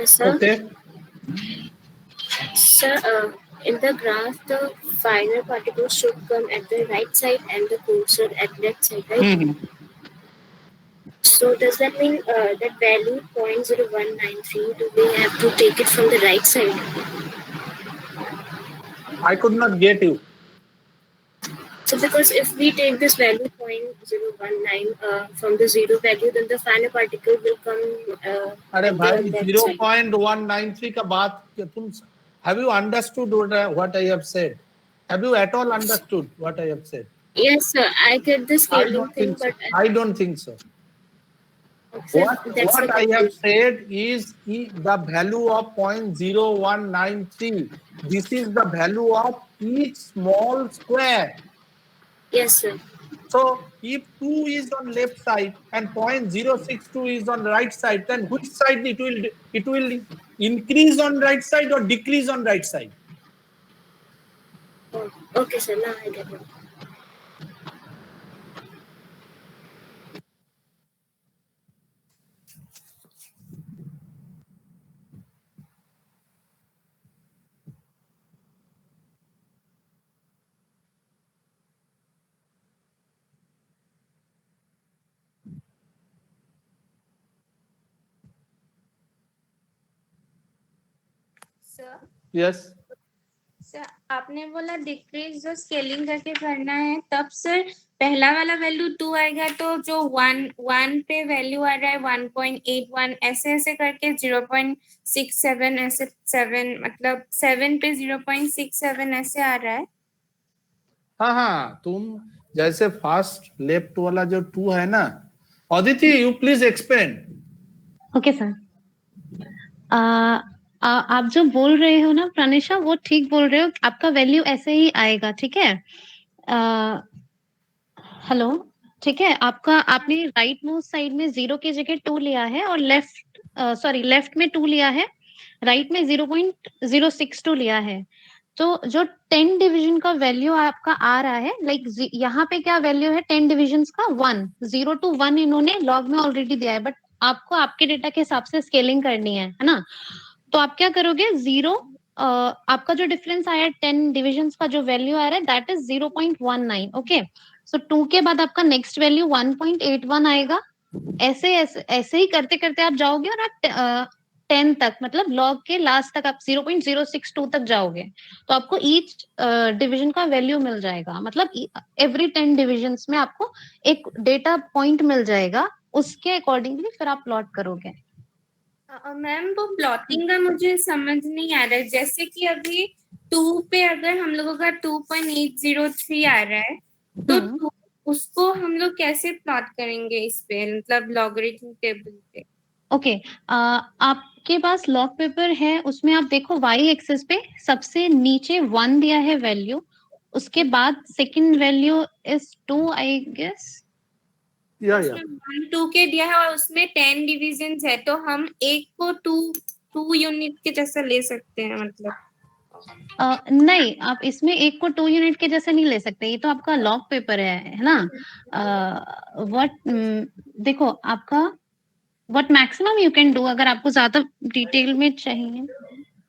Sir, Okay. sir, in the graph, the finer particles should come at the right side and the coarser at left side, right? So does that mean that value 0.0193, do we have to take it from the right side? I could not get you. So because if we take this value 0.019 from the zero value, then the finer particle will come अरे at भाई the left side. 0.193 का बात तुम have you understood what I have said? Have you at all understood what I have said? Yes, sir. I get the I scaling don't thing, think so. but I don't think so. sir, that's What the I have confusion. said is the value of 0.0193. This is the value of each small square. Yes, sir. So if 2 is on left side and 0.062 is on right side, then which side it will increase on right side or decrease on right side? Oh, okay, sir. Now I get it. Sir Yes. Sir आपने बोला decrease जो scaling करके करना है, तब sir पहला वाला value 2 आएगा तो जो 1 पे वैल्यू आ रहा है 1.81 ऐसे ऐसे करके 0.67 ऐसे 7 मतलब 7 पे 0.67 ऐसे आ रहा है. हाँ तुम जैसे फर्स्ट लेफ्ट वाला जो 2 है ना, Aditi you please explain. Okay sir. आप जो बोल रहे हो ना प्रानिशा, वो ठीक बोल रहे हो. आपका वैल्यू ऐसे ही आएगा, ठीक है. हेलो, ठीक है. आपने राइट मोस्ट साइड में 0 की जगह 2 लिया है और लेफ्ट में 2 लिया है, राइट में 0.062 लिया है. तो जो 10 डिवीजन का वैल्यू आपका आ रहा है, लाइक यहाँ पे क्या वैल्यू है 10 डिविजन का 1, 0 to 1 इन्होंने लॉग में ऑलरेडी दिया है, बट आपको आपके डेटा के हिसाब से स्केलिंग करनी है ना. तो आप क्या करोगे, 0 आपका जो डिफरेंस आया 10 डिविजन का जो वैल्यू आ रहा है दैट इज 0.19. ओके, सो 2 के बाद आपका नेक्स्ट वैल्यू 1.81 आएगा. ऐसे ही करते करते आप जाओगे और आप 10 तक, मतलब लॉग के लास्ट तक आप 0.062 तक जाओगे. तो आपको ईच डिवीजन का वैल्यू मिल जाएगा, मतलब एवरी 10 डिविजन्स में आपको एक डेटा पॉइंट मिल जाएगा. उसके अकॉर्डिंगली फिर आप प्लॉट करोगे. मैम वो प्लॉटिंग का मुझे समझ नहीं आ रहा है. जैसे कि अभी 2 पे अगर हम लोगों का 2.803 आ रहा है तो उसको हम लोग कैसे प्लॉट करेंगे इस पे, मतलब लॉगरिथम टेबल पे. ओके, आपके पास लॉग पेपर है, उसमें आप देखो वाई एक्सिस पे सबसे नीचे 1 दिया है वैल्यू, उसके बाद second value is 2 I guess. उसमें 1 2 के दिया है और उसमें 10 डिविजन्स है, तो हम एक को 2 यूनिट के जैसा ले सकते हैं मतलब. नहीं, आप इसमें एक को 2 यूनिट के जैसे नहीं ले सकते, ये तो आपका लॉग पेपर है ना. देखो आपका what maximum you can do, अगर आपको ज्यादा डिटेल में चाहिए,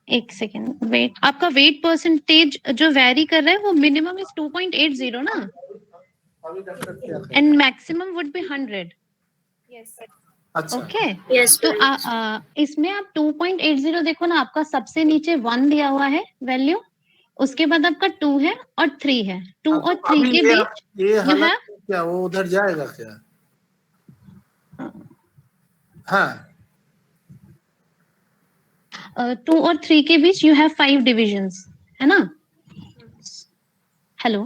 एक सेकेंड वेट. आपका वेट परसेंटेज जो वेरी कर रहा है वो मिनिमम इज 2.80 ना, and maximum would be 100. Yes. Okay, Yes, तो ma'am. इसमें आप 2.80 देखो ना, आपका सबसे नीचे 1 दिया हुआ है वैल्यू, उसके बाद आपका 2 है और 3 है. 2 और 3 के बीच ये यू हैव क्या वो उधर जाएगा क्या? हाँ, 2 और 3 के बीच यू हैव 5 डिविजन्स, है ना. हेलो,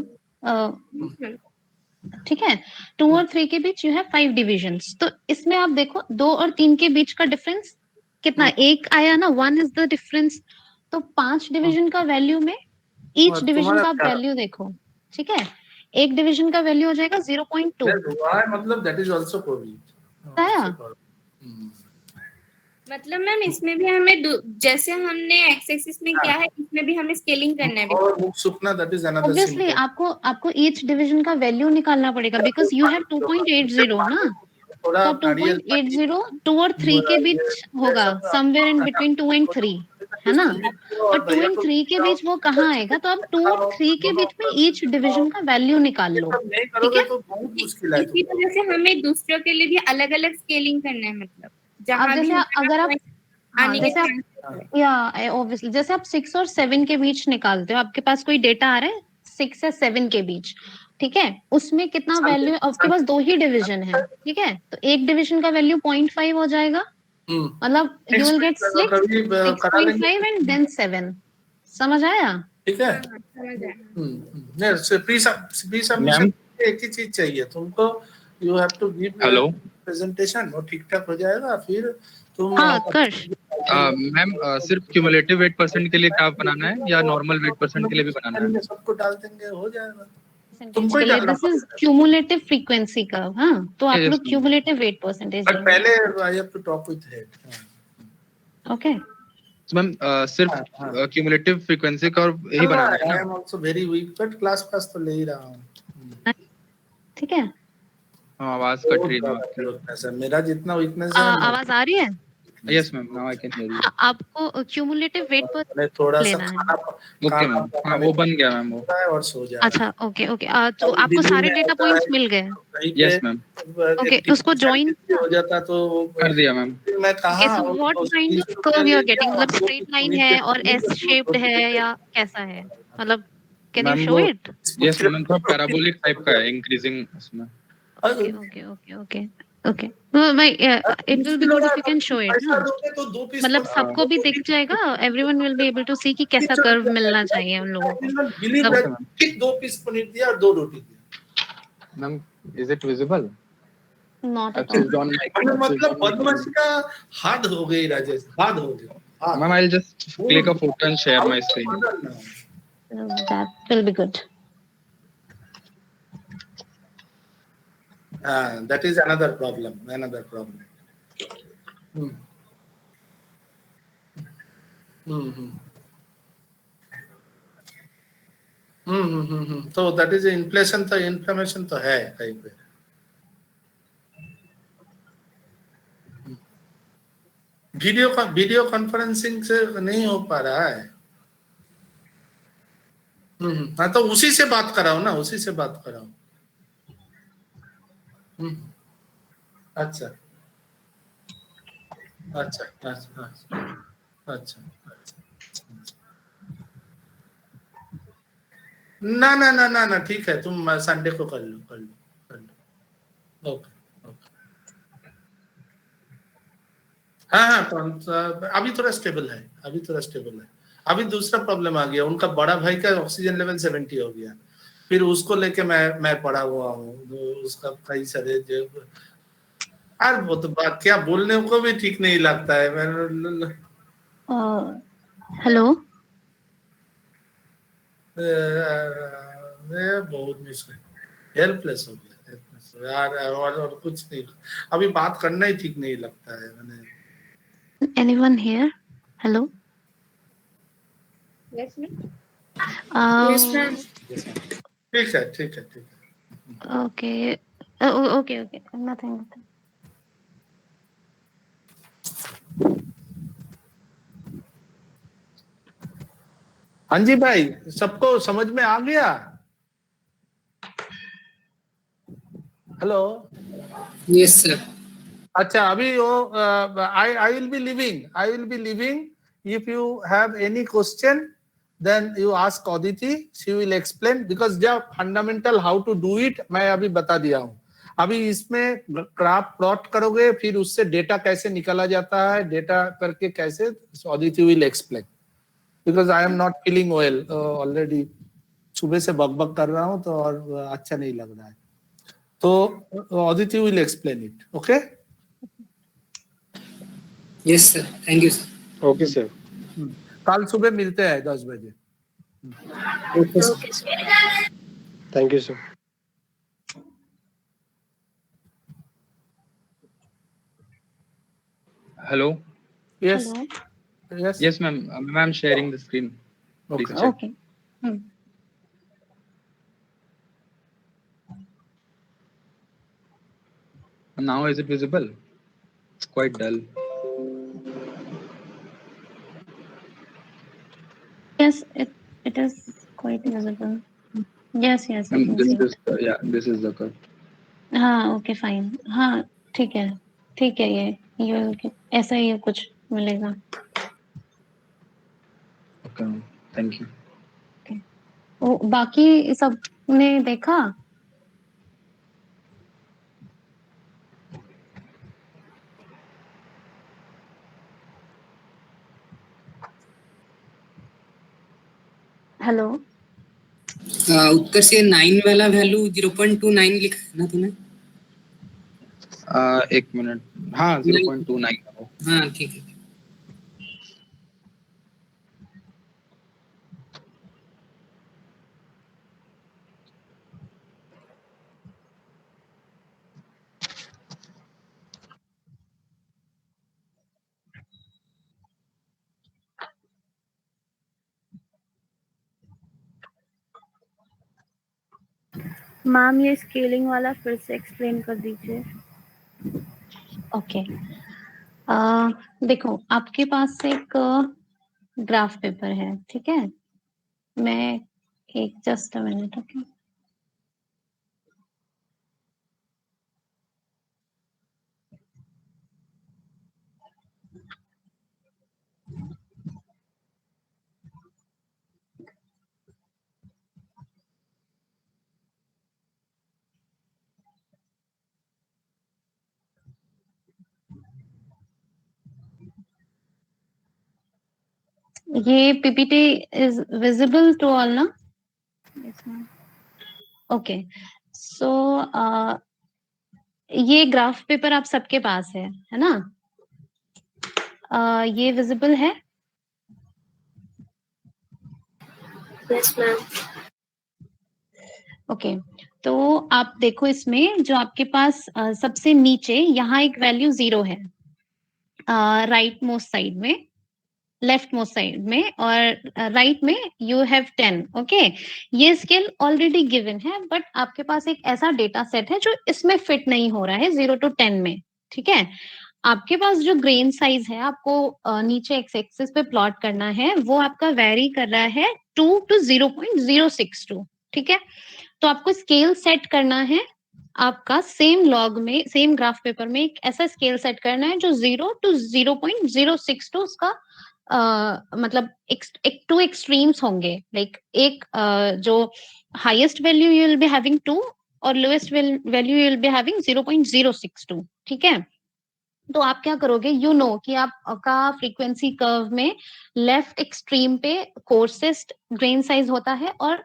ठीक है. 2 और 3 के बीच यू हैव 5 डिविजन्स. तो इसमें आप देखो 2 और 3 के बीच का डिफरेंस कितना, एक आया ना, 1 इज द डिफरेंस. तो 5 डिवीजन का वैल्यू में ईच डिवीजन का वैल्यू देखो, ठीक है. एक डिवीजन का वैल्यू हो जाएगा 0.2. मतलब दैट इज आल्सो प्रोवीड. मतलब मैम इसमें भी हमें जैसे हमने एक्स एक्सिस में किया है, इसमें भी हमें स्केलिंग करना है. और book Sukhna that is another obviously आपको ईच डिवीजन का वैल्यू निकालना पड़ेगा बिकॉज यू हैव 2.80 ना. थोड़ा तो 2.80 2 और 3 के बीच होगा, समवेयर इन बिटवीन 2 and 3, है ना? और 2 and 3 के बीच वो कहाँ आएगा? तो आप 2 और 3 के बीच में ईच डिवीजन का वैल्यू निकाल लो, नहीं ठीक करोगे है? तो बहुत मुश्किल है इसी वजह से हमें दूसरों के लिए भी अलग अलग स्केलिंग करना है, मतलब अब जहाँ भी जैसे हमारा अगर आप point हाँ, आने के जैसे आप chances है। या ऑब्वियसली जैसे आप 6 और 7 के बीच निकालते हो, आपके पास कोई डेटा आ रहा है 6 या 7 के बीच, ठीक है? उसमें कितना वैल्यू, आपके पास 2 ही डिवीजन है, ठीक है? तो एक डिवीजन का वैल्यू 0.5 हो जाएगा, मतलब यू विल गेट 6 कभी करा लेंगे, 6.5 एंड देन 7। समझ आया? ठीक है? हाँ, समझ आया। नहीं, प्री सबमिशन एक ही चीज चाहिए तुमको, you have to give hello presentation, और ठीक ठाक हो जाएगा, फिर तुम हाँ उत्कर्ष, मैम सिर्फ क्यूमुलेटिव वेट परसेंट के लिए ग्राफ बनाना है या नॉर्मल वेट परसेंट के लिए भी बनाना है? सबको डाल देंगे, हो जाएगा। परसेंटेज तुमको के ही लिए डालना this is cumulative frequency curve, हाँ, तो आप Yes, लोग ma'am. Cumulative wait percentage but पहले I have to talk with head. Okay. Ma'am सिर्फ हाँ। क्यूमुलेटिव फ्रीक्वेंसी कर्व ही बनाना है आई ना? Am also very weak, but class तो ले ही रहा हूँ। ठीक है, हाँ, आवाज कट रही है मैम आपकी। वीकनेस है मेरा, जितना वीकनेस है आवाज आ रही है? Yes ma'am, now I can hear you. आपको क्यूमुलेटिव वेट पर मैंने थोड़ा सा लेना है। ओके मैम, हाँ वो बन गया मैम वो। और सो जा रहा है। अच्छा, ओके ओके, तो अब आपको दिल्ली सारे में डेटा होता पॉइंट्स है, मिल गए? कहीं पे यस मैम, ओके, 80% उसको ज्वाइन हो जाता तो कर दिया मैम। फिर मैं कहा so what kind of curve you are getting, मतलब स्ट्रेट लाइन है और एस शेप्ड है या कैसा है, मतलब कैन यू मैम शो वो इट? यस मैम थोड़ा पैराबोलिक टाइप का है, इंक्रीजिंग उसमें। Okay okay okay okay okay, भाई it will be good if you can show it ना, तो 2 पीस मतलब सबको भी दिख जाएगा, everyone will be able to see कि कैसा कर्व मिलना चाहिए उन लोगों को। Believe Okay, that, ma'am. ठीक 2 पीस पनीर दिया और 2 रोटी दिया। Ma'am is it visible? Not at अच्छा ऑल। On mic. मतलब बदमाशी का हद हो गई राजेश, हद हो गई। Ma'am I will just click a photo and share my screen. That will be good. That is another problem. तो दैट इज इन्फ्लेमेशन तो है कहीं पे। वीडियो कॉन्फ्रेंसिंग से नहीं हो पा रहा है। हाँ, तो उसी से बात कराओ ना, उसी से बात कराओ। अच्छा अच्छा अच्छा अच्छा अच्छा। ना ना ना ना ना, ठीक है, तुम संडे को कर लो। Okay okay. हाँ हाँ, तो अभी थोड़ा स्टेबल है, अभी दूसरा प्रॉब्लम आ गया, उनका बड़ा भाई का ऑक्सीजन लेवल 70 हो गया, फिर उसको लेके मैं पड़ा हुआ हूँ, उसका कई सारे जो यार, वो तो बात क्या बोलने को भी ठीक नहीं लगता है। हेलो, मैं बहुत हेल्पलेस हो गया यार, और कुछ नहीं, अभी बात करना ही ठीक नहीं लगता है। मैंने anyone here? Hello, Yes, ma'am. Yes, ma'am. ठीक है। Okay okay okay, nothing. हाँ जी भाई, सबको समझ में आ गया? हेलो। Yes, sir. अच्छा, अभी वो I will be leaving, if you have any question then you ask Aditi, she will explain, because जब fundamental how to do it मैं अभी बता दिया हूँ। अभी इसमें ग्राफ प्लॉट करोगे, फिर उससे डेटा कैसे निकाला जाता है, डेटा करके कैसे, Aditi will explain, because I am not feeling well already, सुबह से बकबक कर रहा हूँ तो और अच्छा नहीं लग रहा है, तो Aditi will explain it. Okay Yes, sir. Thank you, sir. Okay sir. कल सुबह मिलते हैं 10 बजे। Okay, sir. Okay, sir. Thank you sir. Hello. Yes hello, yes yes ma'am, ma'am sharing the screen, please check. Okay. Now is it visible? It's quite dull. Yes, it is quite visible. Yes, yes, I can see. This is the curve. हाँ, okay fine. हाँ, ठीक है. ठीक है, ये ऐसा ही कुछ मिलेगा. Okay, thank you. वो बाकी सब ने देखा? हेलो. उत्तर से 9 वाला वैल्यू 0.29 लिखा है ना तूने? एक मिनट. हाँ, 0.29. हाँ ठीक है. मैम ये स्केलिंग वाला फिर से एक्सप्लेन कर दीजिए. ओके. देखो, आपके पास एक ग्राफ पेपर है, ठीक है? मैं एक जस्ट अ मिनट. ओके. ये PPT is visible to all ना? Yes ma'am. ओके. सो ये ग्राफ पेपर आप सबके पास है ना? ये विजिबल है? Yes, ma'am. ओके. तो आप देखो, इसमें जो आपके पास सबसे नीचे यहाँ एक वैल्यू 0 है, राइट मोस्ट साइड में, लेफ्ट मोस्ट साइड में, और राइट में यू हैव 10. ओके. ये स्केल ऑलरेडी गिवन है, बट आपके पास एक ऐसा डेटा सेट है जो इसमें फिट नहीं हो रहा है 0 to 10 में. ठीक है. आपके पास जो ग्रेन साइज है, आपको नीचे एक्स एक्सिस पे प्लॉट करना है, वो आपका वेरी कर रहा है 2 to 0.062. ठीक है. तो आपको स्केल सेट करना है, आपका सेम लॉग में, सेम ग्राफ पेपर में एक ऐसा स्केल सेट करना है जो 0 to 0.062 उसका मतलब एक टू एक्सट्रीम्स होंगे. लाइक एक जो highest value you will be having 2 और lowest value you will be having 0.062. ठीक है. तो आप क्या करोगे, कि आपका फ्रीक्वेंसी कर्व में लेफ्ट एक्सट्रीम पे कोर्सेस्ट ग्रेन साइज होता है और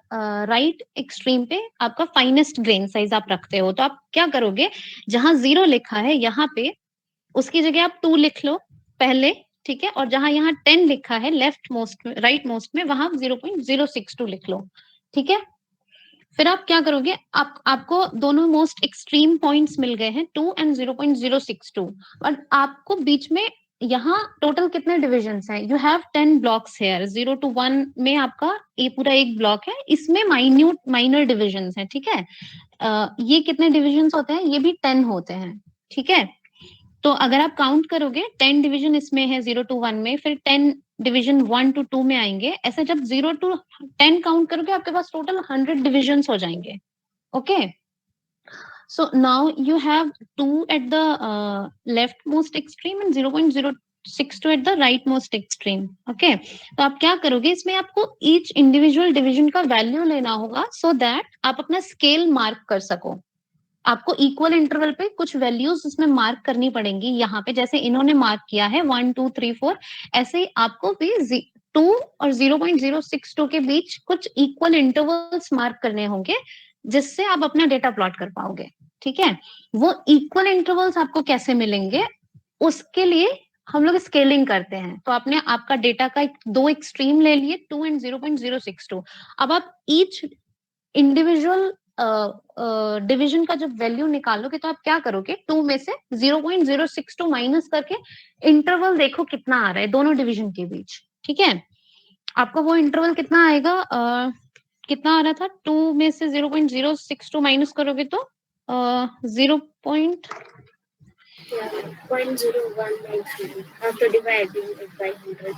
राइट एक्सट्रीम पे आपका फाइनेस्ट ग्रेन साइज आप रखते हो. तो आप क्या करोगे, जहां 0 लिखा है यहाँ पे उसकी जगह आप 2 लिख लो पहले. ठीक है. और जहां यहाँ 10 लिखा है लेफ्ट मोस्ट राइट मोस्ट में, वहां 0.062 लिख लो. ठीक है. फिर आप क्या करोगे, आपको दोनों मोस्ट एक्सट्रीम पॉइंट्स मिल गए हैं 2 and 0.062. और आपको बीच में यहाँ टोटल कितने डिविजन्स हैं? You have 10 blocks here. 0 to 1 में आपका ये पूरा एक ब्लॉक है, इसमें माइनर डिविजन्स हैं. ठीक है. ये कितने डिविजन्स होते हैं? ये भी 10 होते हैं. ठीक है. तो अगर आप काउंट करोगे 10 डिवीजन इसमें है 0 to 1 में, फिर 10 डिवीजन 1 to 2 में आएंगे. ऐसे जब 0 to 10 काउंट करोगे आपके पास टोटल 100 डिविजन्स हो जाएंगे. Okay. So now you have 2 at the left most extreme and 0.062 at the right most extreme. Okay. तो आप क्या करोगे, इसमें आपको ईच इंडिविजुअल डिवीजन का वैल्यू लेना होगा सो दैट आप अपना स्केल मार्क कर सको. आपको इक्वल इंटरवल पे कुछ वैल्यूज उसमें मार्क करनी पड़ेंगी. यहाँ पे जैसे इन्होंने मार्क किया है 1 2 3 4, ऐसे ही आपको भी 2 और 0.062 के बीच कुछ इक्वल इंटरवल्स मार्क करने होंगे, जिससे आप अपना डेटा प्लॉट कर पाओगे. ठीक है. वो इक्वल इंटरवल्स आपको कैसे मिलेंगे, उसके लिए हम लोग स्केलिंग करते हैं. तो आपने आपका डेटा का दो एक्सट्रीम ले लिए, 2 and 0.062. अब आप ईच इंडिविजुअल डिवीजन का जब वैल्यू निकालोगे तो आप क्या करोगे, 2 में से 0.062 माइनस करके इंटरवल देखो कितना आ रहा है दोनों डिवीजन के बीच. ठीक है. आपका वो इंटरवल कितना आएगा, कितना आ रहा था, 2 में से 0.062 माइनस करोगे तो 0. Yeah, 0.0193 after dividing it by 100.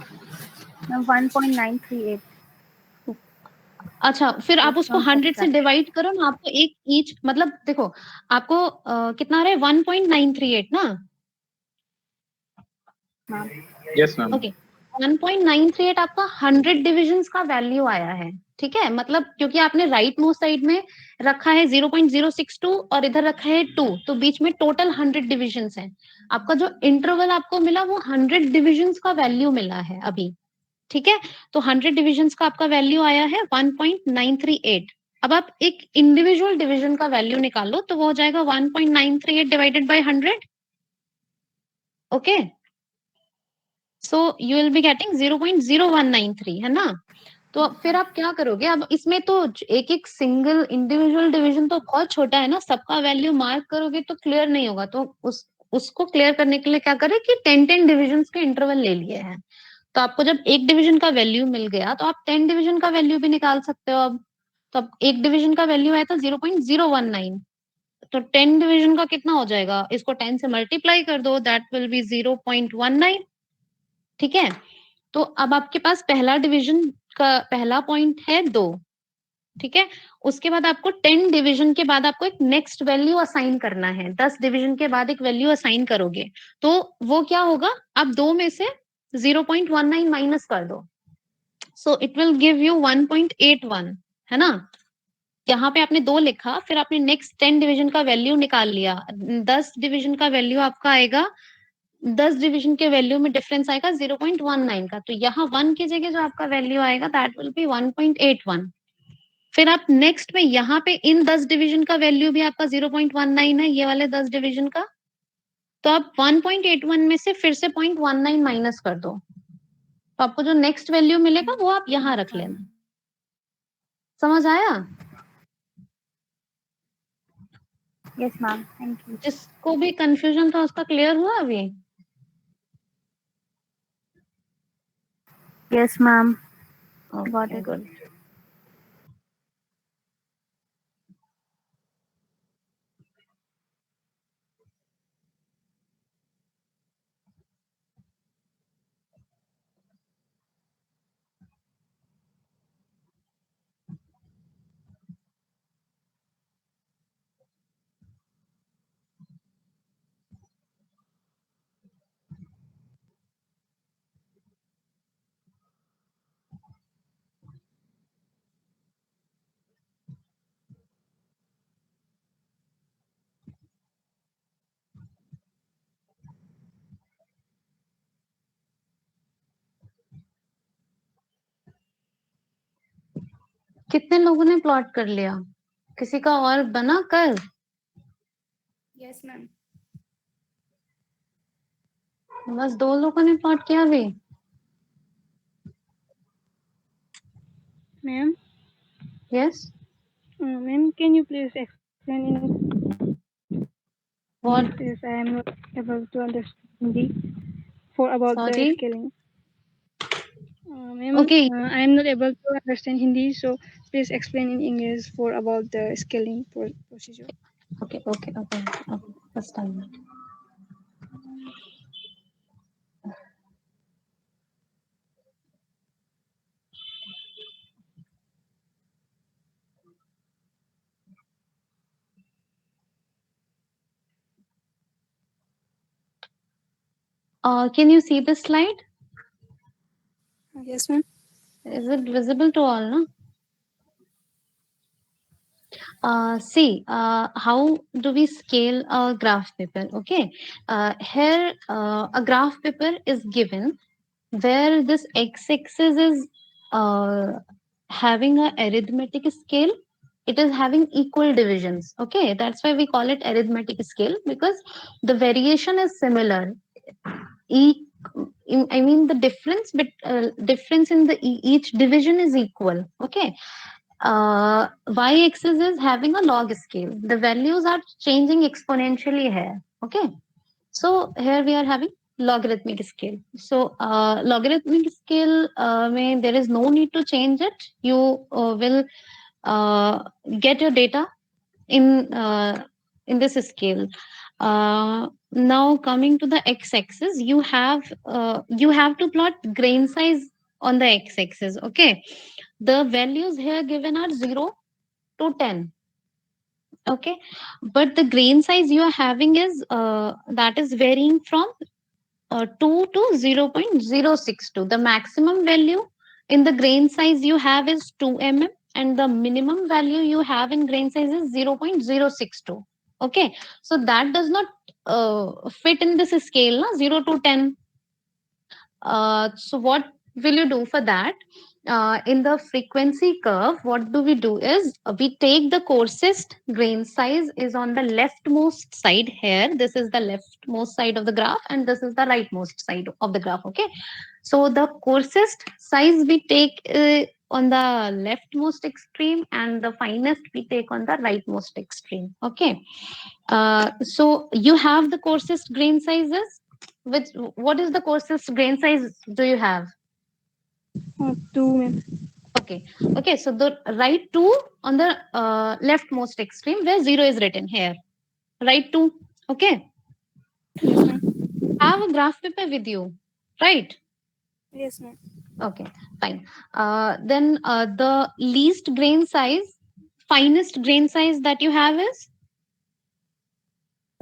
1.938. अच्छा, फिर आप Just उसको from 100 से subtract. डिवाइड करो ना, आपको एक ईच, मतलब देखो आपको कितना आ रहा है, 1.938 ना? Ma'am. Yes ma'am. ओके, 1.938 आपका 100 डिविजन्स का वैल्यू आया है, ठीक है? मतलब क्योंकि आपने राइट मोस्ट साइड में रखा है 0.062 और इधर रखा है 2, तो बीच में टोटल 100 डिविजन्स हैं। आपका जो इंटरवल आपको मिला वो 100 डिविजन्स का वैल्यू मिला है अभी, ठीक है? तो 100 डिविजन्स का आपका वैल्यू आया है 1.938। अब आप एक इंडिविजुअल डिवीजन का वैल्यू निकालो, तो वो हो जाएगा 1.938 divided by 100। Okay, so you will be getting 0.0193, है ना? तो फिर आप क्या करोगे, अब इसमें तो एक एक सिंगल इंडिविजुअल डिवीजन तो बहुत छोटा है ना, सबका वैल्यू मार्क करोगे तो क्लियर नहीं होगा। तो उसको क्लियर करने के लिए क्या करें कि 10 डिविजन के इंटरवल ले लिए हैं। तो आपको जब एक डिवीजन का वैल्यू मिल गया तो आप 10 डिवीजन का वैल्यू भी निकाल सकते हो अब। तो अब एक डिवीजन का वैल्यू आया था 0.019, तो 10 डिवीजन का कितना हो जाएगा, इसको 10 से मल्टीप्लाई कर दो, दैट विल बी 0.19, ठीक है? तो अब आपके पास पहला डिवीजन का पहला पॉइंट है 2, ठीक है? उसके बाद आपको 10 डिवीजन के बाद आपको एक नेक्स्ट वैल्यू असाइन करना है, 10 डिवीजन के बाद एक वैल्यू असाइन करोगे, तो वो क्या होगा, आप 2 में से 0.19 माइनस कर दो, so it will give you 1.81, है ना? यहाँ पे आपने 2 लिखा, फिर आपने नेक्स्ट 10 डिवीजन का वैल्यू निकाल लिया, 10 डिवीजन का वैल्यू आपका आएगा, 10 डिवीजन के वैल्यू में डिफरेंस आएगा 0.19 का, तो यहाँ 1 की जगह जो आपका वैल्यू आएगा दैट विल बी 1.81। फिर आप नेक्स्ट में यहाँ पे इन 10 डिवीजन का वैल्यू भी आपका 0.19 है, ये वाले 10 डिवीजन का, तो आप 1.81 में से फिर से 0.19 माइनस कर दो, तो आपको जो नेक्स्ट वैल्यू मिलेगा वो आप यहाँ रख लेना। समझ आया? Yes, ma'am. Thank you. जिसको भी कंफ्यूजन था उसका क्लियर हुआ अभी? Yes, ma'am. Got Okay, it. good. कितने लोगों ने प्लॉट कर लिया? किसी का और बना कल? Yes ma'am. बस 2 लोगों ने प्लॉट किया अभी? Ma'am, yes, ma'am, can you please explain in what? English? I am not able to understand Hindi for about the sorry, scaling. Ma'am, okay, I am not able to understand Hindi, so please explain in English for about the scaling procedure. Okay, okay, okay, first time. Can you see this slide? Yes, ma'am. Is it visible to all, no? See, how do we scale a graph paper? Okay, here a graph paper is given where this x-axis is having a arithmetic scale. It is having equal divisions. Okay, that's why we call it arithmetic scale, because the variation is similar. I mean the difference, but difference in the each division is equal. Okay, y-axis is having a log scale. The values are changing exponentially here. Okay, so here we are having logarithmic scale. So logarithmic scale there is no need to change it. You will get your data in this scale. Now coming to the x-axis, you have to plot grain size on the x-axis. Okay, the values here given are 0 to 10. Okay, but the grain size you are having is that is varying from 2 to 0.062. The maximum value in the grain size you have is 2 mm, and the minimum value you have in grain size is 0.062. Okay, so that does not fit in this scale, na? 0 to 10. So what will you do for that? In the frequency curve, what do we do is we take the coarsest grain size is on the leftmost side here. This is the leftmost side of the graph, and this is the rightmost side of the graph. Okay, so the coarsest size we take on the leftmost extreme, and the finest we take on the rightmost extreme. Okay, so you have the coarsest grain sizes. What is the coarsest grain size do you have? 2, ma'am. Okay, so the write 2 on the leftmost extreme where 0 is written here. Write 2. Okay. Yes, ma'am. Have a graph paper with you, right? Yes, ma'am. Okay, fine. Then the least grain size, finest grain size that you have is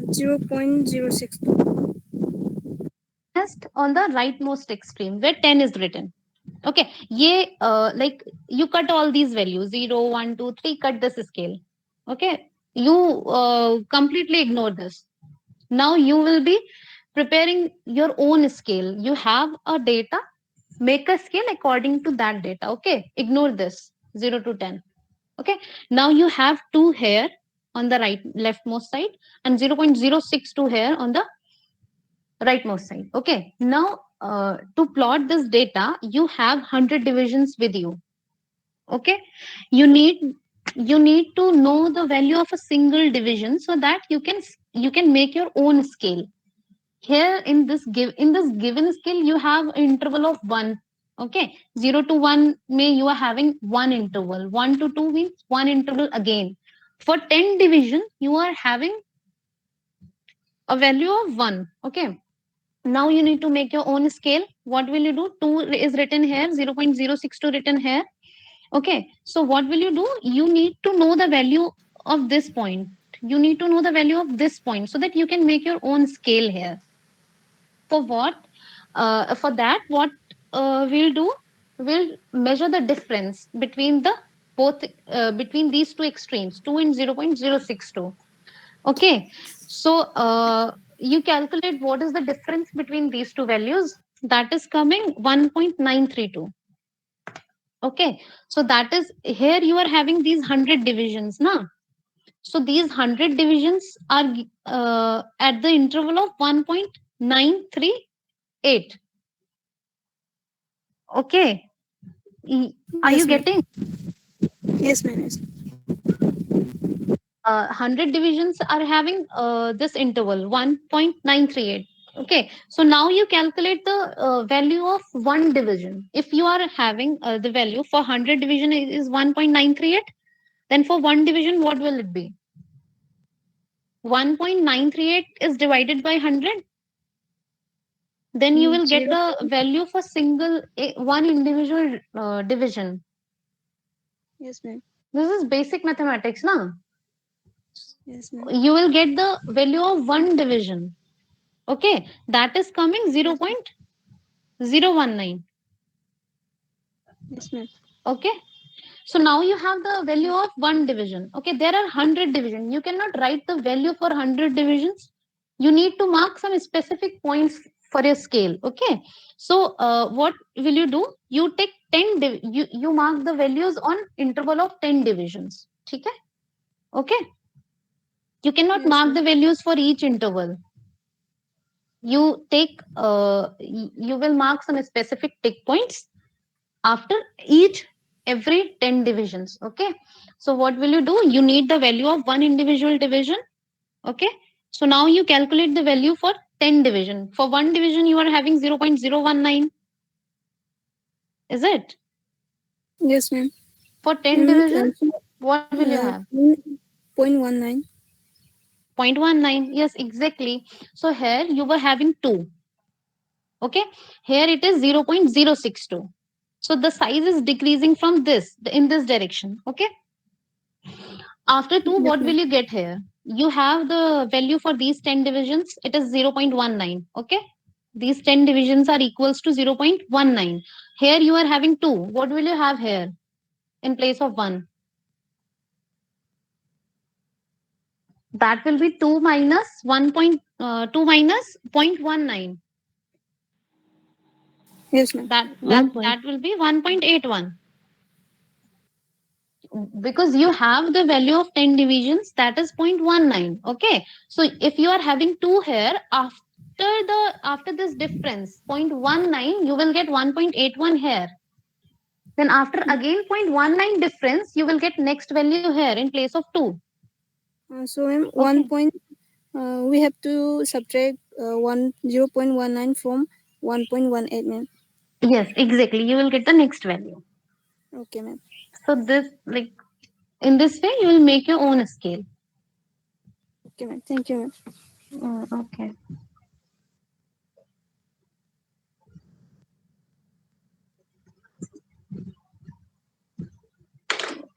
0.062. just on the rightmost extreme where 10 is written. Okay, like you cut all these values 0, 1, 2, 3, cut this scale. Okay, you completely ignore this. Now you will be preparing your own scale. You have a data, make a scale according to that data. Okay, ignore this 0 to 10. Okay, now you have 2 here on the leftmost side and 0.062 here on the rightmost side. Okay, now to plot this data, you have 100 divisions with you. Okay, you need to know the value of a single division so that you can make your own scale. Here in this given scale, you have an interval of 1. Okay, 0 to 1 you are having one interval, 1 to 2 means one interval again. For 10 division, you are having a value of 1. Okay, now you need to make your own scale. What will you do? 2 is written here, 0.062 written here. Okay, so what will you do? You need to know the value of this point. You need to know the value of this point so that you can make your own scale here. For what? For that, what we'll do? We'll measure the difference between the between these two extremes, 2 and 0.062. Okay, so you calculate what is the difference between these two values. That is coming 1.932. Okay, so that is here you are having these 100 divisions, na? So these 100 divisions are at the interval of 1.938. Okay, are you getting? Yes, ma'am. Yes. 100 divisions are having this interval 1.938. Okay, so now you calculate the value of one division. If you are having the value for 100 division is 1.938, then for one division, what will it be? 1.938 is divided by 100. Then you will get the value for one individual division. Yes, ma'am. This is basic mathematics, na? Yes, ma'am. You will get the value of one division. Okay, that is coming 0.019. Yes, ma'am. Okay, so now you have the value of one division. Okay, there are 100 divisions. You cannot write the value for 100 divisions. You need to mark some specific points for your scale. Okay, so what will you do? You take 10 you mark the values on interval of 10 divisions. Okay, okay. You cannot mark the values for each interval. You take you will mark some specific tick points after every 10 divisions. Okay, so what will you do? You need the value of one individual division. Okay, so now you calculate the value for 10 division. For one division you are having 0.019. Is it? Yes, ma'am. For 10 division, what will you have? 0.19. 0.19. Yes, exactly. So here you were having 2. Okay, here it is 0.062. So the size is decreasing from this in this direction. Okay, after 2, Yes, what ma'am. will you get here? You have the value for these 10 divisions. It is 0.19. Okay, these 10 divisions are equals to 0.19. Here you are having 2. What will you have here in place of 1? That will be 2 minus 2 minus 0.19. Yes, ma'am. That will be 1.81. Because you have the value of 10 divisions, that is 0.19. Okay, so if you are having 2 here, after this difference 0.19, you will get 1.81 here. Then after again 0.19 difference, you will get next value here in place of 2. So ma'am, Okay. we have to subtract 0.19 from 1.18, ma'am. Yes, exactly, you will get the next value. Okay, ma'am. So this, like, in this way you will make your own scale. Okay, ma'am. Thank you, ma'am. Okay.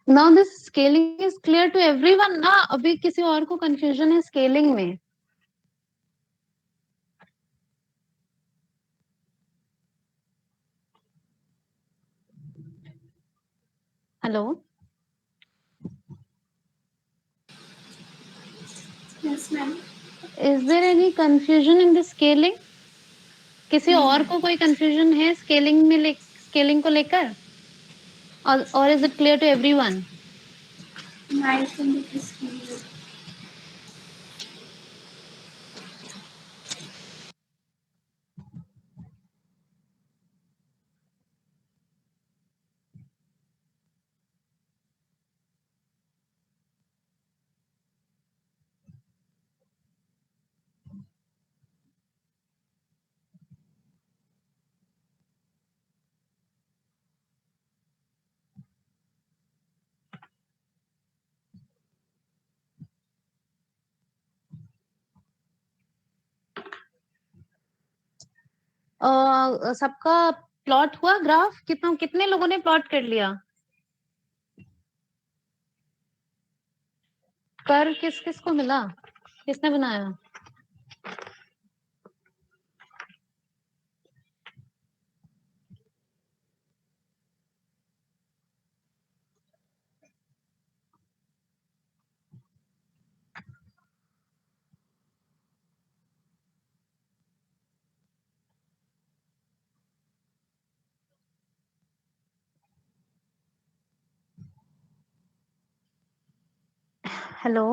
Now this scaling is clear to everyone ना? अभी किसी और को confusion है scaling में? Hello? Yes, ma'am. Is there any confusion in the scaling? किसी और को कोई confusion है scaling में scaling को लेकर? Or is it clear to everyone? I think it is clear. सबका प्लॉट हुआ ग्राफ? कितने लोगों ने प्लॉट कर लिया? कर किस किस को मिला? किसने बनाया? हेलो?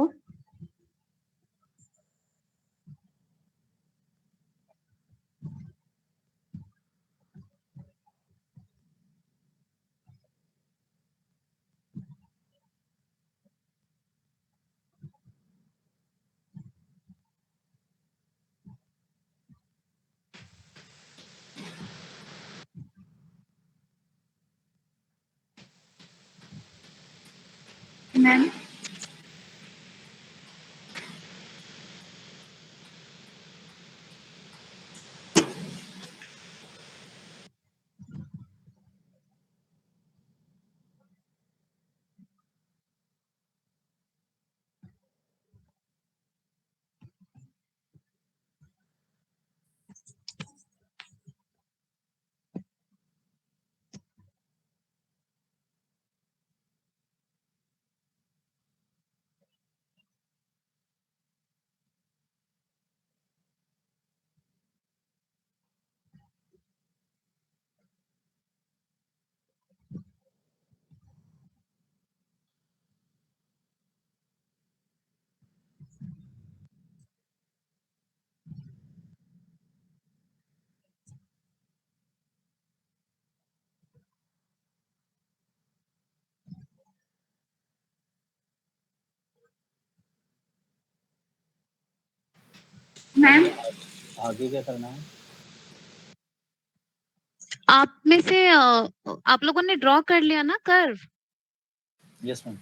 Ma'am. Ma'am. आगे क्या करना है? आप में से आप लोगों ने ड्रॉ कर लिया ना कर्व? Yes ma'am.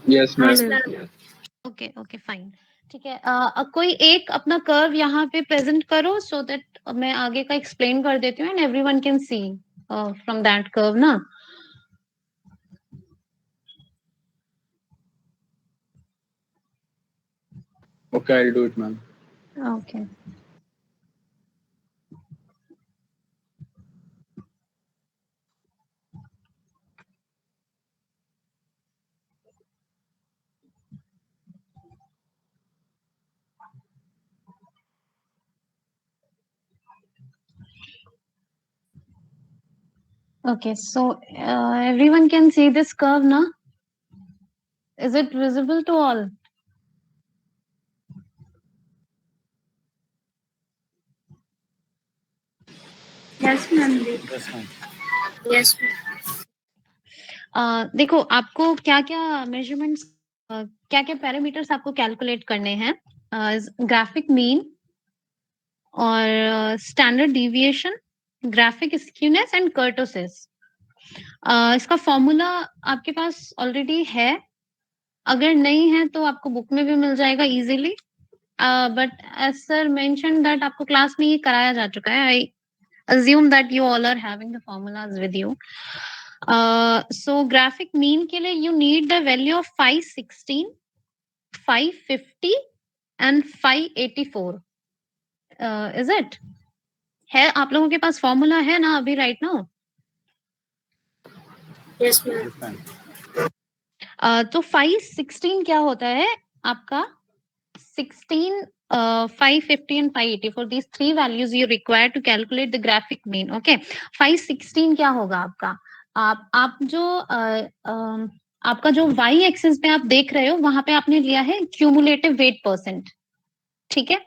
Yes, हाँ, ma'am. ma'am. Okay, fine. ठीक है, कोई एक अपना कर्व यहाँ पे प्रेजेंट करो सो दैट मैं आगे का एक्सप्लेन कर देती हूँ and everyone can see from that curve ना. Okay, I'll do it, ma'am. Okay. Okay, so everyone can see this curve now? Is it visible to all? Yes, ma'am. Yes, ma'am. Yes. देखो आपको क्या क्या measurements, क्या क्या parameters आपको calculate करने हैं. ग्राफिक मीन और standard deviation, graphic skewness and kurtosis. इसका फॉर्मूला आपके पास ऑलरेडी है, अगर नहीं है तो आपको बुक में भी मिल जाएगा easily. But as sir mention that आपको क्लास में ये कराया जा चुका है. आई assume that you all are having the formulas with you. So graphic mean के लिए you need the value of 516, 550 and 584. Is it? है आप लोगों के पास फॉर्मूला है ना अभी right now? Yes, ma'am. Yes, ma'am. तो 516 क्या होता है आपका? 16, 550 and 584, these three values you require to calculate the graphic mean. Okay, 516 क्या होगा आपका? आप जो आपका जो y एक्सिस पे आप देख रहे हो वहां पे आपने लिया है क्यूमुलेटिव वेट परसेंट. ठीक है,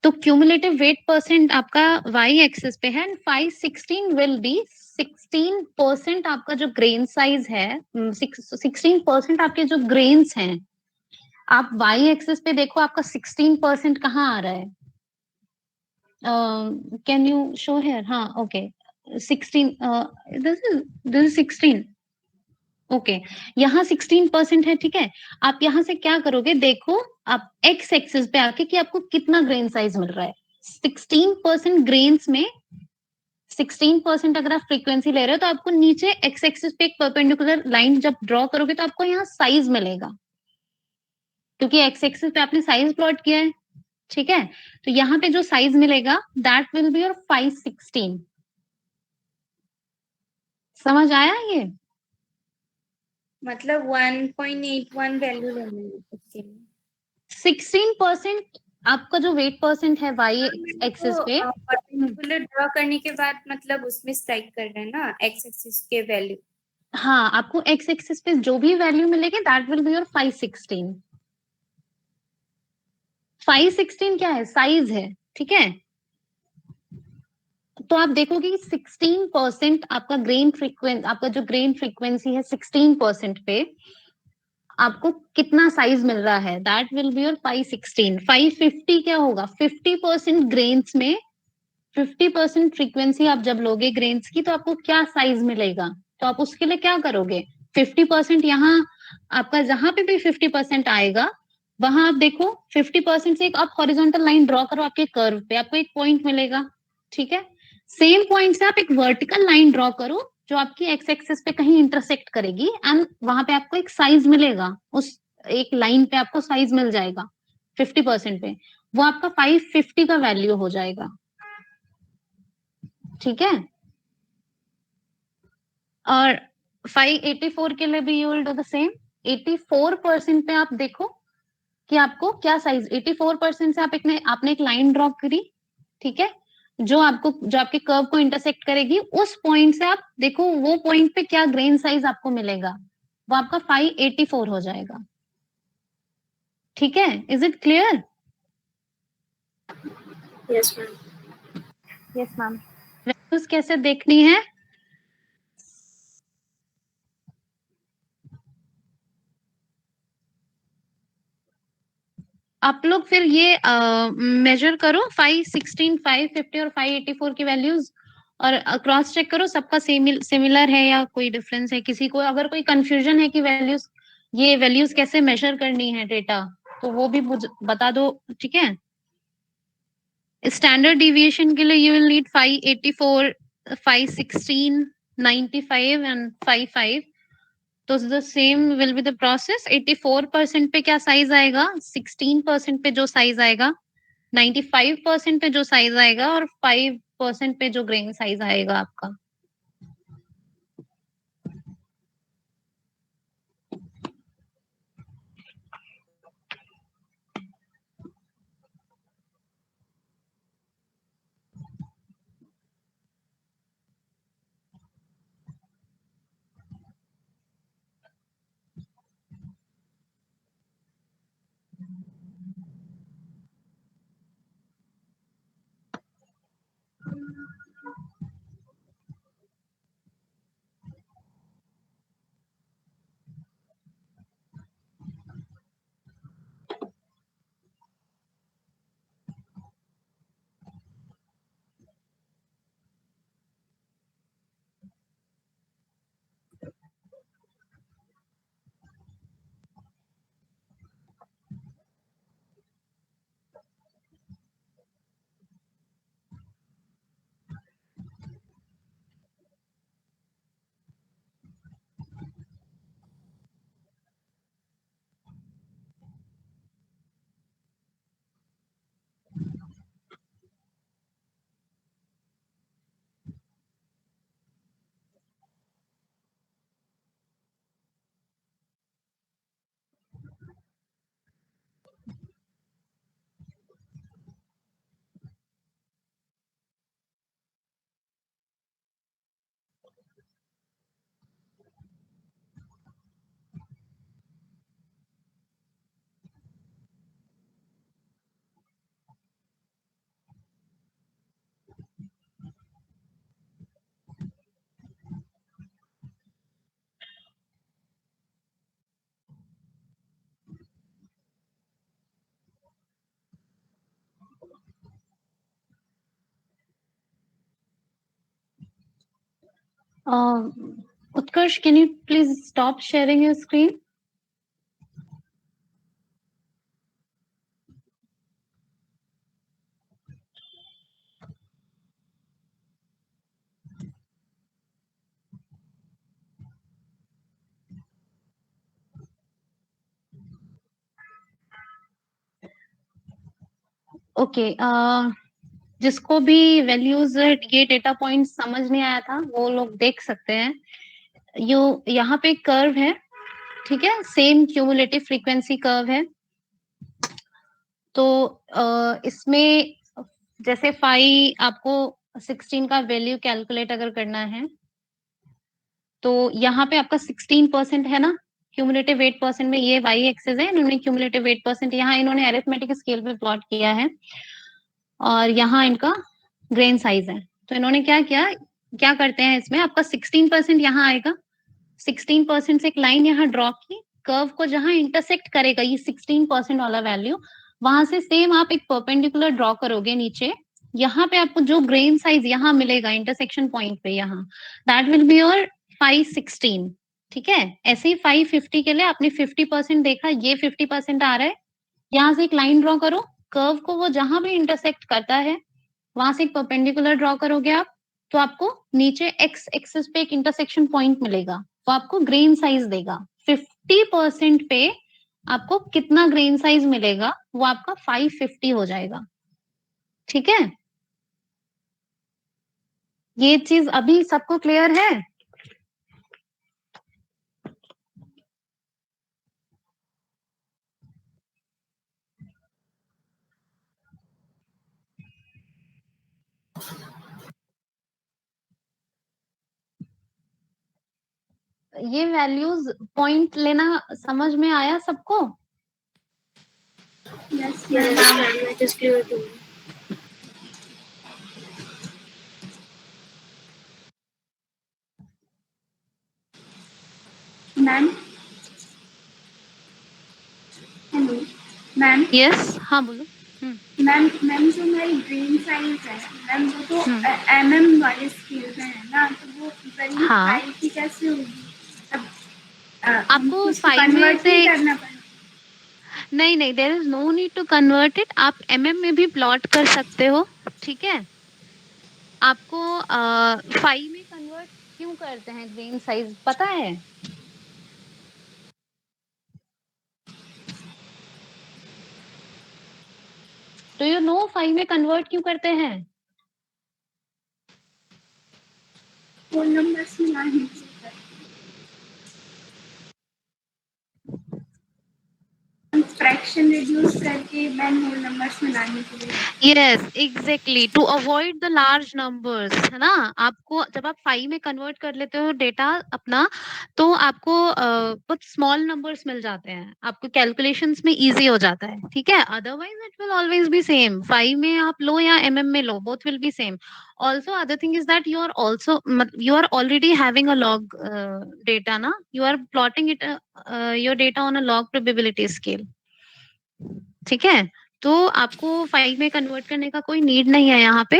तो क्यूमुलेटिव वेट परसेंट आपका y एक्सिस पे है. 516 विल बी 16% आपका जो ग्रेन साइज है, 16% आपके जो ग्रेन्स हैं. आप y एक्सिस पे देखो आपका 16% कहाँ आ रहा है? Can you show here? हाँ, ओके, 16, दिस इज 16. ओके, यहाँ 16% है. ठीक है, आप यहाँ से क्या करोगे, देखो आप x एक्सिस पे आके कि आपको कितना ग्रेन साइज मिल रहा है. 16% ग्रेन्स में 16% अगर आप फ्रीक्वेंसी ले रहे हो तो आपको नीचे x एक्सिस पे एक परपेंडिकुलर लाइन जब ड्रॉ करोगे तो आपको यहाँ साइज मिलेगा, क्योंकि एक्स एक्सिस पे आपने साइज प्लॉट किया है. ठीक है, तो यहाँ पे जो साइज मिलेगा दैट विल बी योर 516. समझ आया ये? मतलब 1.81 वैल्यू लेनी है. 16% आपका जो वेट परसेंट है वाई एक्सिस पे, पर्टिकुलर ड्रॉ करने के बाद मतलब उसमें स्ट्राइक कर रहे हैं ना एक्स एक्सिस के वैल्यू. हाँ, आपको एक्स एक्सिस पे जो भी वैल्यू मिलेगी दैट विल बी योर 516. 516 क्या है? साइज है. ठीक है, तो आप देखोगे 16% आपका ग्रेन फ्रीक्वेंसी, आपका जो ग्रेन फ्रीक्वेंसी है 16% पे आपको कितना साइज मिल रहा है, दैट विल बी योर 516. 550 क्या होगा? 50% ग्रेन्स में 50% फ्रीक्वेंसी आप जब लोगे ग्रेन्स की तो आपको क्या साइज मिलेगा? तो आप उसके लिए क्या करोगे? 50% यहाँ आपका जहां पे भी 50% आएगा वहां आप देखो 50% से एक आप हॉरिजॉन्टल लाइन ड्रॉ करो आपके कर्व पे, आपको एक पॉइंट मिलेगा. ठीक है, सेम पॉइंट से आप एक वर्टिकल लाइन ड्रॉ करो जो आपकी एक्स एक्सिस पे कहीं इंटरसेक्ट करेगी एंड वहां पे आपको एक साइज मिलेगा. उस एक लाइन पे आपको साइज मिल जाएगा 50% पे, वो आपका 550 का वैल्यू हो जाएगा. ठीक है, और 584 के लिए भी you will do the same. 84% पे आप देखो कि आपको क्या साइज, 84% से आपने एक लाइन ड्रॉ करी. ठीक है, जो आपके कर्व को इंटरसेक्ट करेगी, उस पॉइंट से आप देखो वो पॉइंट पे क्या ग्रेन साइज आपको मिलेगा, वो आपका 584 हो जाएगा. ठीक है, is it clear? Yes, ma'am. Yes, ma'am. Values कैसे देखनी है? आप लोग फिर ये मेजर करो 516, 550 और 584 की वैल्यूज और क्रॉस चेक करो सबका सिमिलर है या कोई डिफरेंस है. किसी को अगर कोई कंफ्यूजन है कि ये वैल्यूज कैसे मेजर करनी है डेटा, तो वो भी बता दो, ठीक है। स्टैंडर्ड डिविएशन के लिए यू विल नीड 584, 516, 95 एंड 55। तो the same will be the process. 84% पे क्या साइज आएगा, 16% पे जो साइज आएगा, 95% पे जो साइज आएगा, और 5% पे जो ग्रेन साइज आएगा आपका। Utkarsh, can you please stop sharing your screen? Okay, जिसको भी वैल्यूज ये डेटा पॉइंट समझ नहीं आया था वो लोग देख सकते हैं। यहाँ पे कर्व है, ठीक है, सेम क्यूमुलेटिव फ्रीक्वेंसी कर्व है। तो इसमें जैसे फाई आपको 16 का वैल्यू कैलकुलेट अगर करना है तो यहाँ पे आपका 16% है ना, क्यूमुलेटिव 8% में, ये वाई एक्सिस है, इन्होंने क्यूमुलेटिव 8% यहाँ इन्होंने अरिथमेटिक स्केल पे प्लॉट किया है, और यहाँ इनका ग्रेन साइज है। तो इन्होंने क्या किया, क्या करते हैं इसमें, आपका 16% यहाँ आएगा, 16% से एक लाइन यहाँ ड्रॉ की, कर्व को जहां इंटरसेक्ट करेगा ये 16% वाला वैल्यू, वहां से सेम आप एक परपेंडिकुलर ड्रॉ करोगे नीचे। यहाँ पे आपको जो ग्रेन साइज यहाँ मिलेगा इंटरसेक्शन पॉइंट पे, यहाँ दैट विल बी योर 516, ठीक है। ऐसे ही 550 के लिए आपने 50% देखा, ये 50% आ रहा है, यहाँ से एक लाइन ड्रॉ करो, कर्व को वो जहां भी इंटरसेक्ट करता है वहां से एक परपेंडिकुलर ड्रॉ करोगे आप, तो आपको नीचे एक्स एक्सिस पे एक इंटरसेक्शन पॉइंट मिलेगा, वो आपको ग्रेन साइज देगा। 50% पे आपको कितना ग्रेन साइज मिलेगा, वो आपका 550 हो जाएगा, ठीक है। ये चीज अभी सबको क्लियर है? ये वैल्यूज पॉइंट लेना समझ में आया सबको? Yes, ma'am, it is clear to me. Ma'am, hello ma'am. Yes, हाँ बोलो। मैम जो हमारी ग्रेन साइज है मैम, वो तो mm वाले स्केल में है ना, तो वो वैल्यू हाँ। 5 की कैसे होगी? आपको कुछ 5 में कन्वर्ट से नहीं करना पड़ेगा? नहीं नहीं, there is no need to convert it. आप mm में भी प्लॉट कर सकते हो, ठीक है। आपको 5 में कन्वर्ट क्यों करते हैं ग्रेन साइज पता है? डू यू नो 5 में कन्वर्ट क्यों करते हैं? होल नंबर्स में लाने के लिए, फ्रैक्शन रिड्यूस करके मैन होल नंबर्स में लाने के लिए। Yes exactly, to avoid the large numbers, है ना। आपको जब आप 5 में कन्वर्ट कर लेते हो डेटा अपना, तो आपको बहुत स्मॉल नंबर्स मिल जाते हैं, आपको कैलकुलेशंस में इजी हो जाता है, ठीक है। Otherwise it will always be same, 5 में आप लो या में लो, both will be same. Also other thing is that you are already having a log data ना, you are plotting it your data on a log probability scale, ठीक है। तो आपको 5 में कन्वर्ट करने का कोई नीड नहीं है यहाँ पे।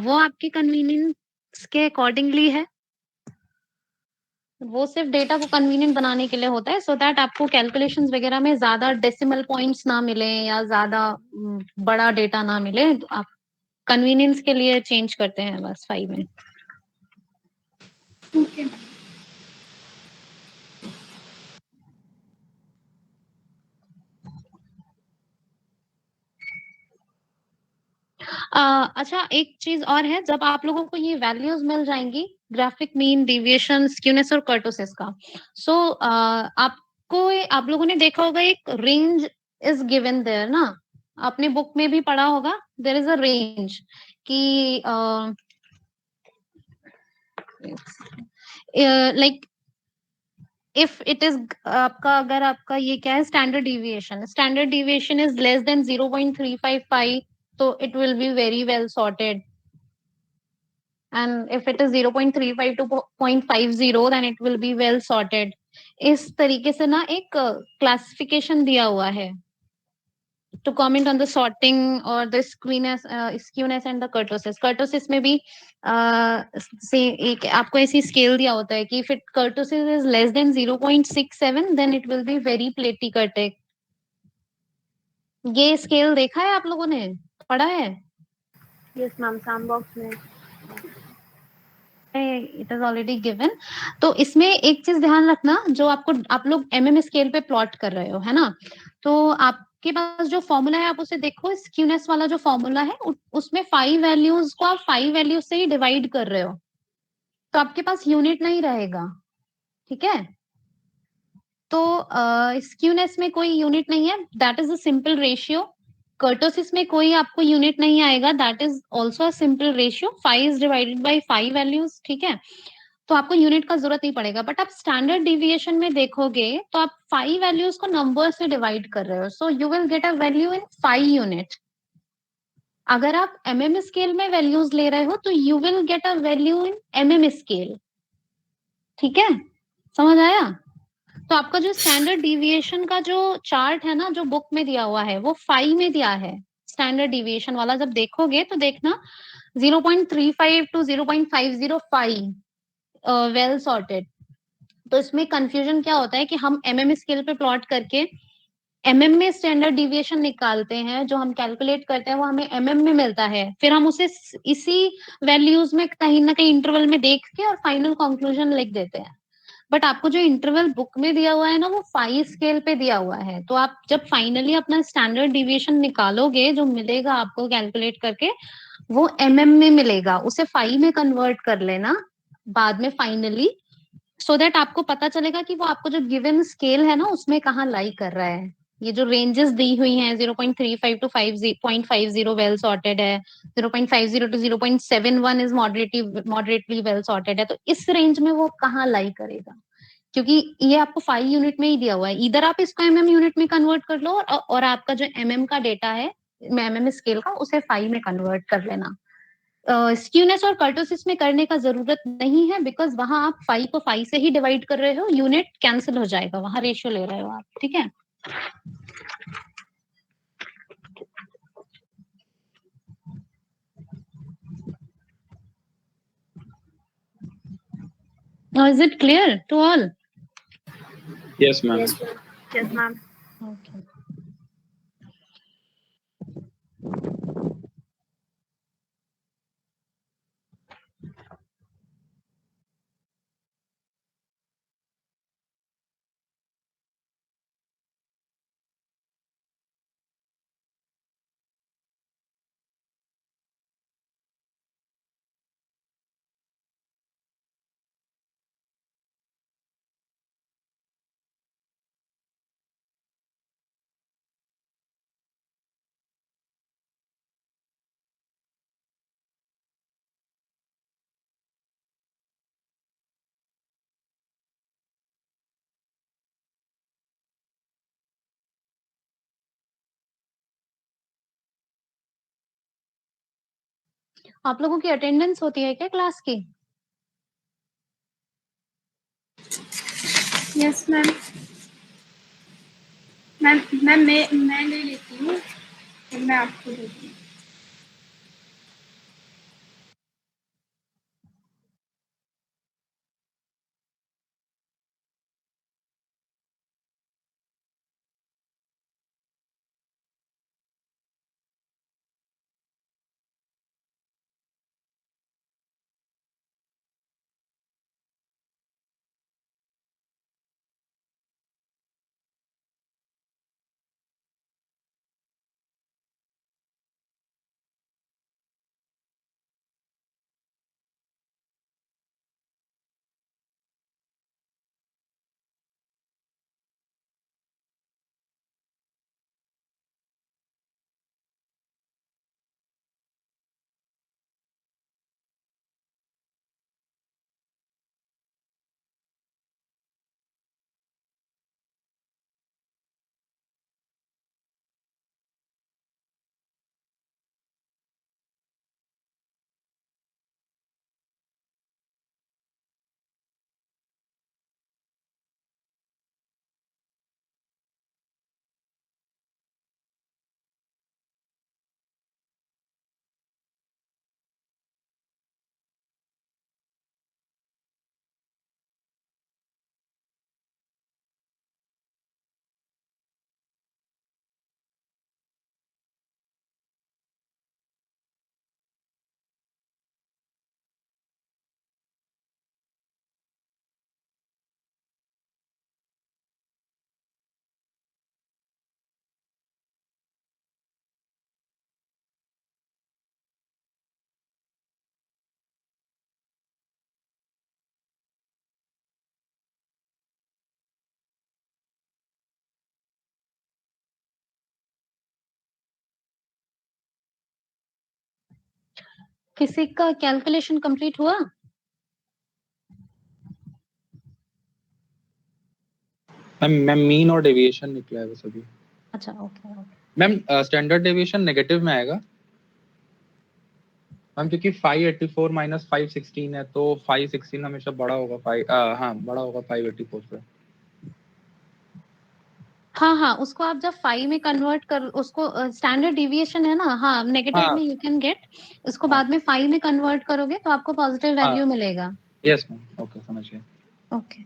वो आपकी कन्वीनियंस के अकॉर्डिंगली है, वो सिर्फ डेटा को कन्वीनियंट बनाने के लिए होता है, सो दैट आपको कैलकुलेशंस वगैरह में ज्यादा डेसिमल पॉइंट्स ना मिले या ज्यादा बड़ा डेटा ना मिले, तो आप कन्वीनियंस के लिए चेंज करते हैं बस 5 में। ओके। अच्छा एक चीज और है, जब आप लोगों को ये वैल्यूज मिल जाएंगी, ग्राफिक मीन, डेविएशन, स्क्यूनेस और कर्टोसिस का, सो आप लोगों ने देखा होगा एक रेंज इज गिवन देयर ना, आपने बुक में भी पढ़ा होगा, देयर इज अ रेंज कि लाइक इफ इट इज आपका, अगर आपका ये क्या है, standard deviation is less than 0.355, तो it will be very well sorted, and if it is 0.35 to 0.50 then it will be well sorted. इस तरीके से ना एक क्लासिफिकेशन दिया हुआ है to comment on the sorting or the skewness and the kurtosis. Kurtosis में भी से एक आपको ऐसी स्केल दिया होता है कि if it kurtosis is less than 0.67 then it will be very platykurtic. ये स्केल देखा है आप लोगों ने, पढ़ा है? यस मैम, सम बॉक्स में इट इज ऑलरेडी गिवन। तो इसमें एक चीज ध्यान रखना, जो आप लोग स्केल पे प्लॉट कर रहे हो, है ना, तो आपके पास जो फॉर्मूला है आप उसे देखो, स्क्यूनेस वाला जो फॉर्मूला है उसमें 5 वैल्यूज को आप 5 वैल्यूज से ही डिवाइड कर रहे हो, तो आपके पास यूनिट नहीं रहेगा, ठीक है। तो स्क्यूनेस में कोई यूनिट नहीं है, that is a simple ratio. Kurtosis में कोई आपको यूनिट नहीं आएगा, that is also a simple ratio, 5 is divided by 5 values, ठीक है। तो आपको यूनिट का जरूरत नहीं पड़ेगा, बट आप स्टैंडर्ड डिविएशन में देखोगे तो आप 5 वैल्यूज को नंबर से डिवाइड कर रहे हो, so you will get a value in 5 unit. अगर आप स्केल में वैल्यूज ले रहे हो तो you will get a value in scale, ठीक है, समझ आया? तो आपका जो स्टैंडर्ड डिविएशन का जो चार्ट है ना, जो बुक में दिया हुआ है, वो 5 में दिया है स्टैंडर्ड डिविएशन वाला। जब देखोगे तो देखना 0.35 to 0.505 वेल सॉर्टेड। तो इसमें कंफ्यूजन क्या होता है कि हम स्केल पे प्लॉट करके में स्टैंडर्ड डिविएशन निकालते हैं, जो हम कैलकुलेट करते हैं वो हमें में मिलता है, फिर हम उसे इसी वैल्यूज में कहीं ना कहीं इंटरवल में देख के और फाइनल कंक्लूजन लिख देते हैं। बट आपको जो इंटरवल बुक में दिया हुआ है ना, वो 5 स्केल पे दिया हुआ है, तो आप जब फाइनली अपना स्टैंडर्ड डिविएशन निकालोगे, जो मिलेगा आपको कैलकुलेट करके, वो में मिलेगा, उसे 5 में कन्वर्ट कर लेना बाद में फाइनली, सो दैट आपको पता चलेगा कि वो आपको जो गिवन स्केल है ना उसमें कहाँ लाई कर रहा है। ये जो रेंजेस दी हुई हैं 0.35 to 5.50 वेल सॉर्टेड है, 0.50 to 0.71 is moderately well sorted है, तो इस रेंज में वो कहाँ लाई करेगा, क्योंकि ये आपको 5 यूनिट में ही दिया हुआ है। इधर आप इसको यूनिट में कन्वर्ट कर लो और आपका जो का डेटा है स्केल का, उसे 5 में कन्वर्ट कर लेना। स्क्यूनेस और कर्टोसिस में करने का जरूरत नहीं है, बिकॉज वहां आप 5 को 5 से ही डिवाइड कर रहे हो, यूनिट कैंसिल हो जाएगा, वहां रेशियो ले रहे हो आप, ठीक है। Now, is it clear to all? Yes, ma'am. Yes ma'am. Okay आप लोगों की अटेंडेंस होती है क्या क्लास की? Yes ma'am. मैम मैं ले लेती हूँ, फिर मैं आपको देती हूँ। किसी का कैलकुलेशन कंप्लीट हुआ? मैम मीन और डेविएशन निकला है बस अभी। अच्छा okay okay ma'am standard deviation negative में आएगा मैम, क्योंकि 584 माइनस 516 है तो 516 हमेशा बड़ा होगा, हाँ बड़ा होगा 584 से। हाँ हाँ, उसको आप जब 5 में कन्वर्ट कर, उसको स्टैंडर्ड डिविएशन है ना, हाँ नेगेटिव हाँ में यू कैन गेट, उसको हाँ बाद में 5 में कन्वर्ट करोगे तो आपको पॉजिटिव हाँ वैल्यू मिलेगा। यस मैम, ओके समझ गया। ओके